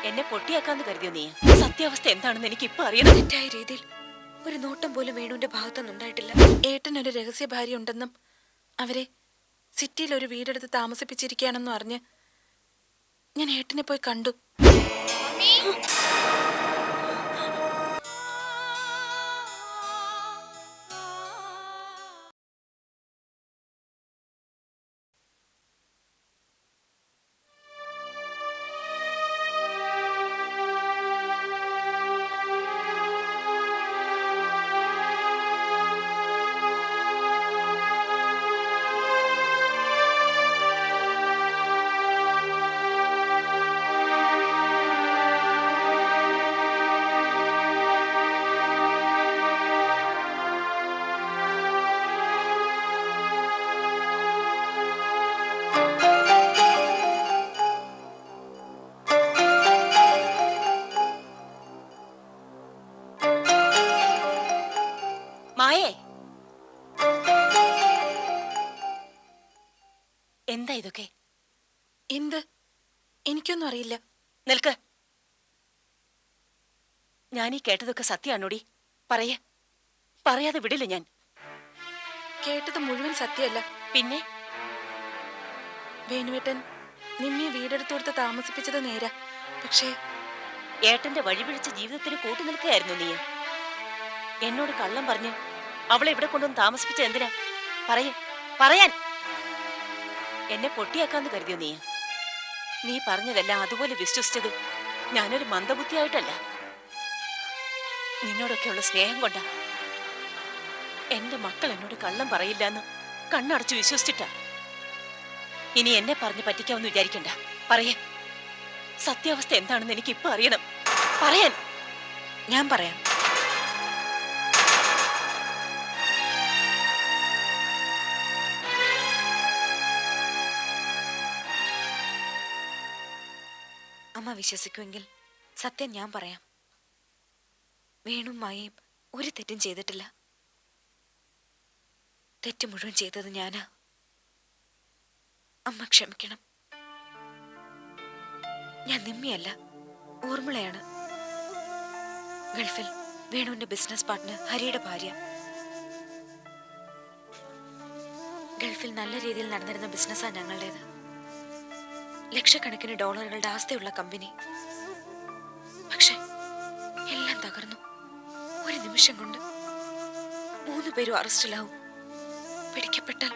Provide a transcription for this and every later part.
എന്നെ പൊട്ടിയാക്കാന്ന് കരുതിയോ നീ? സത്യാവസ്ഥ എന്താണെന്ന് എനിക്ക് ഇപ്പൊ അറിയണം. തെറ്റായ രീതിയിൽ ഒരു നോട്ടം പോലും വേണുവിന്റെ ഭാഗത്തൊന്നും ഉണ്ടായിട്ടില്ല. ഏട്ടനൊരു രഹസ്യ ഭാര്യ ഉണ്ടെന്നും അവരെ സിറ്റിയിൽ ഒരു വീടെടുത്ത് താമസിപ്പിച്ചിരിക്കുകയാണെന്നും അറിഞ്ഞ് ഞാൻ ഏട്ടനെ പോയി കണ്ടു. മായേ, എന്താ ഇതൊക്കെ? എന്ത്? എനിക്കൊന്നും അറിയില്ല. നിൽക്ക്. ഞാനീ കേട്ടതൊക്കെ സത്യാണോടി? പറയാതെ വിടില്ല ഞാൻ. കേട്ടത് മുഴുവൻ സത്യമല്ല. പിന്നെ വേണുവേട്ടൻ നിമ്മിയെ വീടെടുത്ത് കൊടുത്ത് താമസിപ്പിച്ചത് നേരാ. പക്ഷേ ഏട്ടന്റെ വഴിപിഴിച്ച ജീവിതത്തിന് കൂട്ടുനിൽക്കുകയായിരുന്നു നീ. എന്നോട് കള്ളം പറഞ്ഞ് അവളെ ഇവിടെ കൊണ്ടുവന്ന് താമസിപ്പിച്ച എന്തിനാ? പറയാൻ. എന്നെ പൊട്ടിയാക്കാന്ന് കരുതിയോ നീ? നീ പറഞ്ഞതെല്ലാം അതുപോലെ വിശ്വസിച്ചത് ഞാനൊരു മന്ദബുദ്ധിയായിട്ടല്ല, നിന്നോടൊക്കെയുള്ള സ്നേഹം കൊണ്ടാ. എന്റെ മക്കൾ എന്നോട് കള്ളം പറയില്ലെന്ന് കണ്ണടച്ചു വിശ്വസിച്ചിട്ടാ. ഇനി എന്നെ പറഞ്ഞ് പറ്റിക്കാമെന്ന് വിചാരിക്കണ്ട. സത്യാവസ്ഥ എന്താണെന്ന് എനിക്ക് ഇപ്പൊ അറിയണം. പറയാൻ. ഞാൻ പറയാം. അമ്മ വിശ്വസിക്കുമെങ്കിൽ സത്യം ഞാൻ പറയാം. വേണും മായയും ഒരു തെറ്റും ചെയ്തിട്ടില്ല. തെറ്റ് മുഴുവൻ ചെയ്തത് ഞാനാ. അമ്മ ക്ഷമിക്കണം. ഞാൻ നിമ്മിയല്ല, ഊർമിളയാണ്. ഗൾഫിൽ വേണുവിന്റെ ബിസിനസ് പാർട്ട്ണർ ഹരിയുടെ ഭാര്യ. ഗൾഫിൽ നല്ല രീതിയിൽ നടന്നിരുന്ന ബിസിനസ്സാണ് ഞങ്ങളുടേത്. ലക്ഷക്കണക്കിന് ഡോളറുകളുടെ ആസ്തിയുള്ള കമ്പനി. പക്ഷെ എല്ലാം തകർന്നു. ഒരു നിമിഷം കൊണ്ട് 3 പേരും അറസ്റ്റിലാവും. പിടിക്കപ്പെട്ടാൽ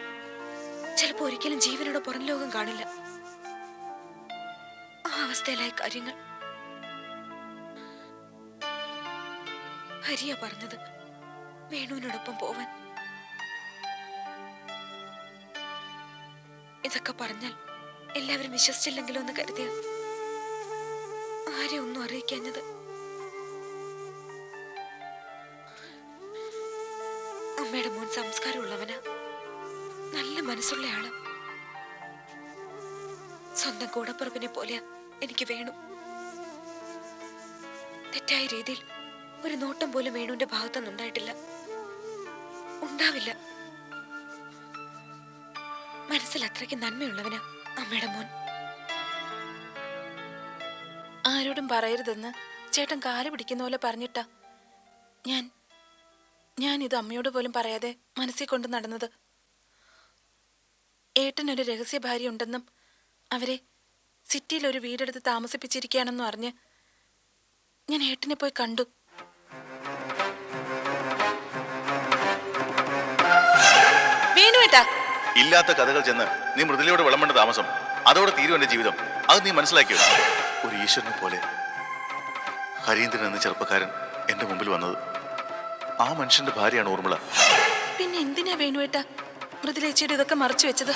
ചിലപ്പോ ഒരിക്കലും ജീവനോടെ പുറം ലോകം കാണില്ല. ആ അവസ്ഥയിലായ കാര്യങ്ങൾ. ഹരിയ പറഞ്ഞത് വേണുവിനോടൊപ്പം പോവാൻ. ഇതൊക്കെ പറഞ്ഞാൽ എല്ലാവരും വിശ്വസിച്ചില്ലെങ്കിലോ എന്ന് കരുതിയ ആരെ ഒന്നും അറിയിക്കാഞ്ഞത്. അമ്മയുടെ മോൻ സംസ്കാരമുള്ളവനാ, നല്ല മനസ്സുള്ള ആള്. സ്വന്തം കൂടപ്പുറപ്പിനെ പോലെയാ എനിക്ക് വേണു. തെറ്റായ രീതിയിൽ ഒരു നോട്ടം പോലും വേണുവിന്റെ ഭാഗത്തൊന്നും ഉണ്ടായിട്ടില്ല, ഉണ്ടാവില്ല. മനസ്സിൽ അത്രയ്ക്ക് നന്മയുള്ളവനാ അമ്മയുടെ മോൻ. ആരോടും പറയരുതെന്ന് ചേട്ടൻ കാല് പിടിക്കുന്ന പോലെ പറഞ്ഞിട്ടാ ഞാൻ ഇത് അമ്മയോട് പോലും പറയാതെ മനസ്സിൽ കൊണ്ട് നടന്നത്. ഏട്ടനൊരു രഹസ്യ ഭാര്യ ഉണ്ടെന്നും അവരെ സിറ്റിയിൽ ഒരു വീടെടുത്ത് താമസിപ്പിച്ചിരിക്കുകയാണെന്നും അറിഞ്ഞ് ഞാൻ ഏട്ടനെ പോയി കണ്ടു. വേണുവേട്ടാ, ഇല്ലാത്ത കഥകൾ ചെന്ന് നീ മൃദുലയോട് വിളമ്പേണ്ട താമസം അതോടെ തീരും എന്റെ ജീവിതം. അത് നീ മനസ്സിലാക്കിയോ? ഒരു ഈശ്വരനെ പോലെ ഹരീന്ദ്രൻ എന്ന ചെറുപ്പക്കാരൻ എന്റെ മുമ്പിൽ വന്നത്. ആ മനുഷ്യന്റെ ഭാര്യയാണ് ഊർമിള. പിന്നെ എന്തിനാ വേണുവേട്ടാ മൃദുലേച്ചിയുടെ ഇതൊക്കെ മറച്ചു വെച്ചത്?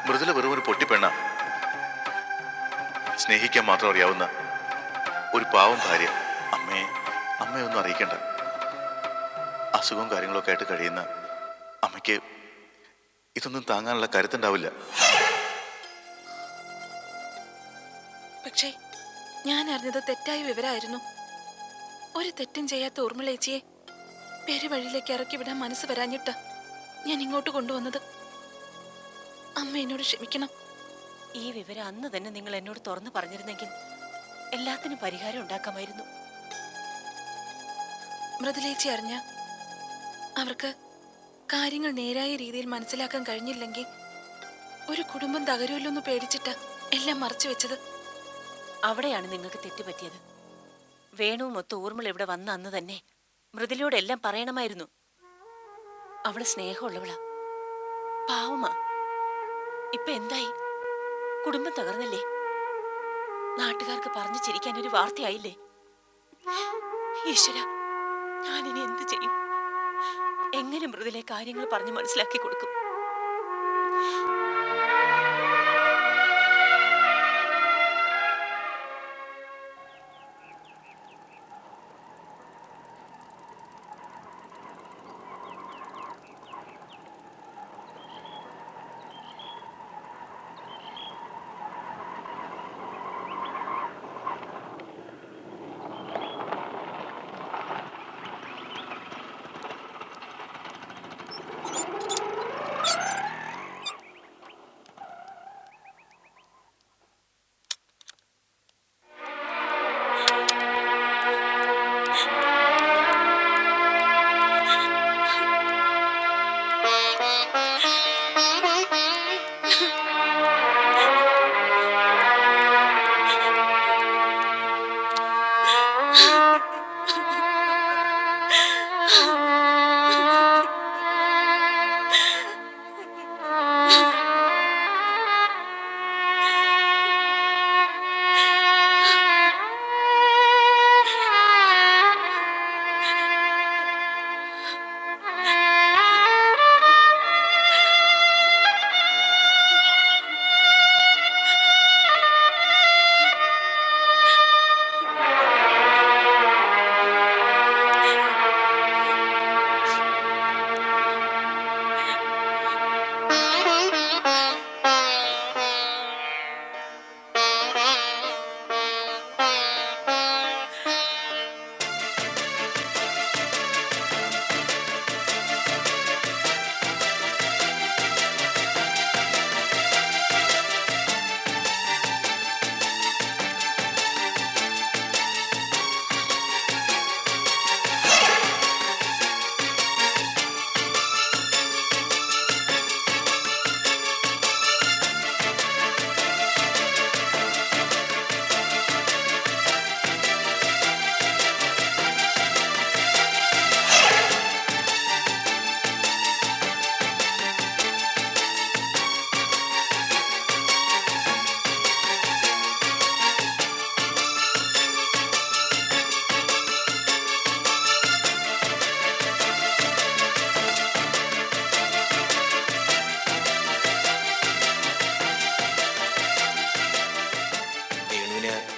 മൃദുല വെറും ഒരു പൊട്ടിപ്പെണ്ണ, സ്നേഹിക്കാൻ മാത്രം അറിയാവുന്ന ഒരു പാവം ഭാര്യ. അമ്മയൊന്നും അറിയിക്കണ്ട. അസുഖവും കാര്യങ്ങളൊക്കെ ആയിട്ട് കഴിയുന്ന അമ്മയ്ക്ക് ഇതൊന്നും താങ്ങാനുള്ള കരുത്തുണ്ടാവില്ല. പക്ഷേ ഞാൻ അറിഞ്ഞത് തെറ്റായ വിവരമായിരുന്നു. ഒരു തെറ്റും ചെയ്യാത്ത ഊർമിളേച്ചിയെ പെരുവഴിയിലേക്ക് ഇറക്കി വിടാൻ മനസ്സ് വരാഞ്ഞിട്ടാ ഞാൻ ഇങ്ങോട്ട് കൊണ്ടുവന്നത്. അമ്മ എന്നോട് ക്ഷമിക്കണം. ഈ വിവരം അന്ന് തന്നെ നിങ്ങൾ എന്നോട് തുറന്നു പറഞ്ഞിരുന്നെങ്കിൽ എല്ലാത്തിനും പരിഹാരം ഉണ്ടാക്കാമായിരുന്നു. മൃദുലേച്ചി അറിഞ്ഞ അവർക്ക് കാര്യങ്ങൾ നേരായ രീതിയിൽ മനസ്സിലാക്കാൻ കഴിഞ്ഞില്ലെങ്കിൽ ഒരു കുടുംബം തകരുമല്ലോ എന്ന് പേടിച്ചിട്ടാ എല്ലാം മറച്ചു വെച്ചത്. അവിടെയാണ് നിങ്ങൾക്ക് തെറ്റുപറ്റിയത്. വേണുവുമൊത്ത് ഊർമിള ഇവിടെ വന്ന അന്ന് തന്നെ മൃദുലയോട് എല്ലാം പറയണമായിരുന്നു. അവള് സ്നേഹമുള്ളവളാ, പാവമാ. ഇപ്പൊ എന്തായി? കുടുംബം തകർന്നില്ലേ? നാട്ടുകാർക്ക് പറഞ്ഞു ചിരിക്കാൻ ഒരു വാർത്തയായില്ലേ? ഈശ്വര, ഞാനിനി എന്ത് ചെയ്യും? എങ്ങനെ മൃദുലെ കാര്യങ്ങൾ പറഞ്ഞു മനസ്സിലാക്കി കൊടുക്കും?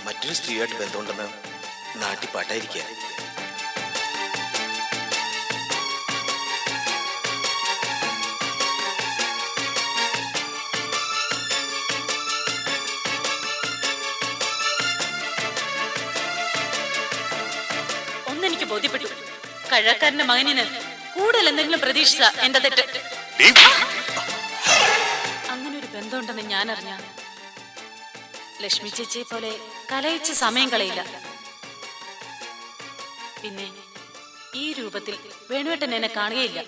മറ്റൊരു സ്ത്രീയായിട്ട് ബന്ധമുണ്ടെന്ന് നാട്ടിൽ പാട്ടായിരിക്കുക. ഒന്നെനിക്ക് ബോധ്യപ്പെട്ടു, കഴക്കാരന്റെ മകനിന് കൂടുതൽ എന്തെങ്കിലും പ്രതീക്ഷിച്ച എന്റെ തെറ്റ്. അങ്ങനെ ഒരു ബന്ധമുണ്ടെന്ന് ഞാൻ അറിഞ്ഞ ലക്ഷ്മി ചേച്ചിയെ പോലെ കലയിച്ച് സമയം കളയില്ല. പിന്നെ ഈ രൂപത്തിൽ വേണുവേട്ടൻ എന്നെ കാണുകയില്ല.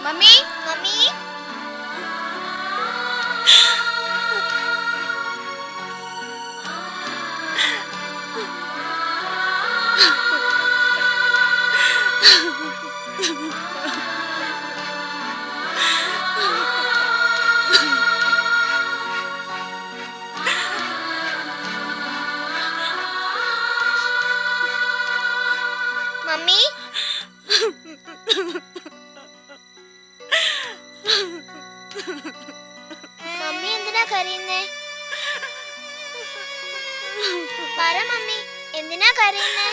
മമ്മി മമ്മി മമ്മി മമ്മി എന്തിനാ കരയുന്നേ? പറ മമ്മി, എന്തിനാ കരയുന്നേ?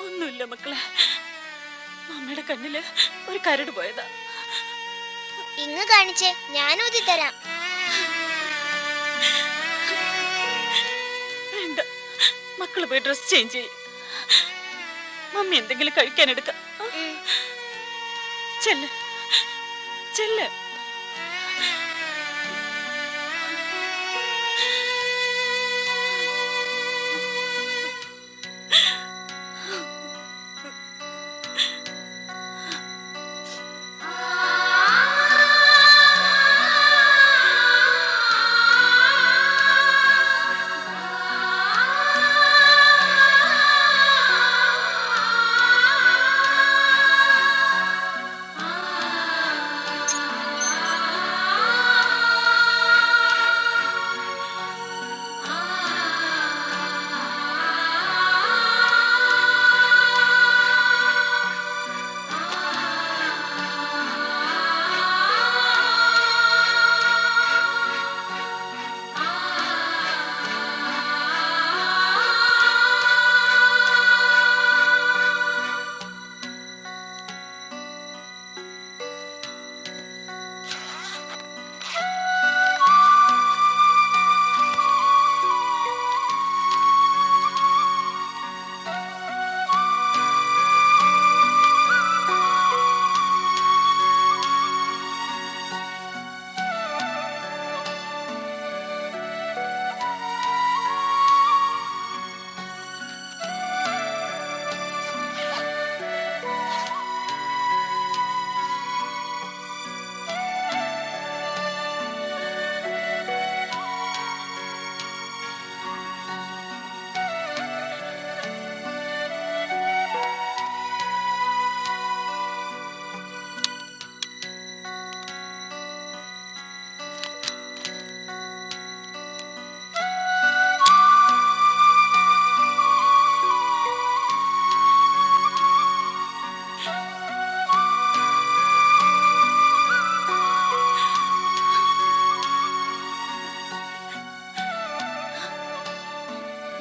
ഒന്നുമില്ല മക്കളെ, മമ്മിയുടെ കണ്ണില് ഒരു കരട് പോയതാ. ഇങ്ങ് കാണിച്ചേ, ഞാൻ ഊതി തരാം. വേണ്ട, മക്കള് പോയി ഡ്രസ് ചേഞ്ച് ചെയ്യും. മമ്മി എന്തെങ്കിലും കഴിക്കാൻ എടുക്കാം. ചെല്ല് ചെല്ല്.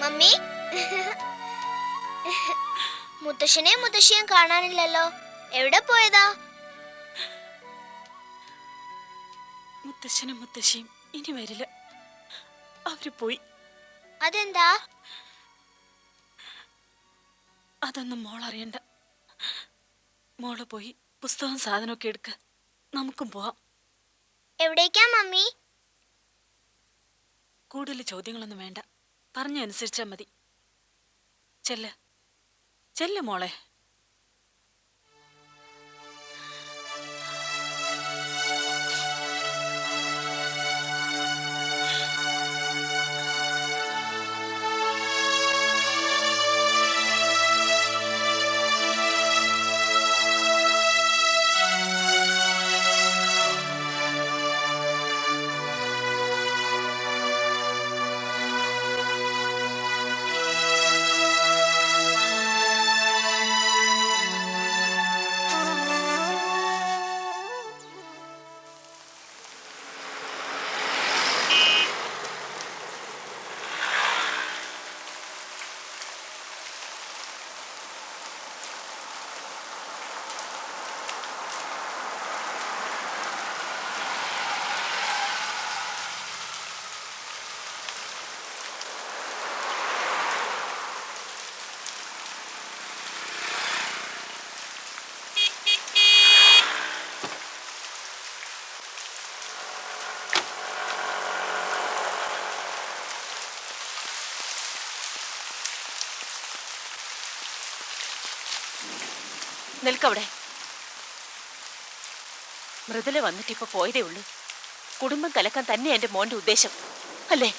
മമ്മി, മുത്തശ്ശനെ മുത്തശ്ശിയും കാണാനില്ലല്ലോ. എവിടെ പോയതാ? മുത്തശ്ശനും മുത്തശ്ശിയും ഇനി വരില്ല, അവര് പോയി. അതെന്താ? അതൊന്നും മോളറിയണ്ട. മോള് പോയി പുസ്തകം സാധനമൊക്കെ എടുക്ക, നമുക്കും പോവാം. എവിടേക്കാ മമ്മി? കൂടുതൽ ചോദ്യങ്ങളൊന്നും വേണ്ട, പറഞ്ഞനുസരിച്ചാ മതി. ചെല്ല് ചെല്ല് മോളെ. നിൽക്കവിടെ. മൃദുല വന്നിട്ട് ഇപ്പൊ പോയതേ ഉള്ളൂ. കുടുംബം കലക്കാൻ തന്നെ എന്റെ മോന്റെ ഉദ്ദേശം അല്ലേ?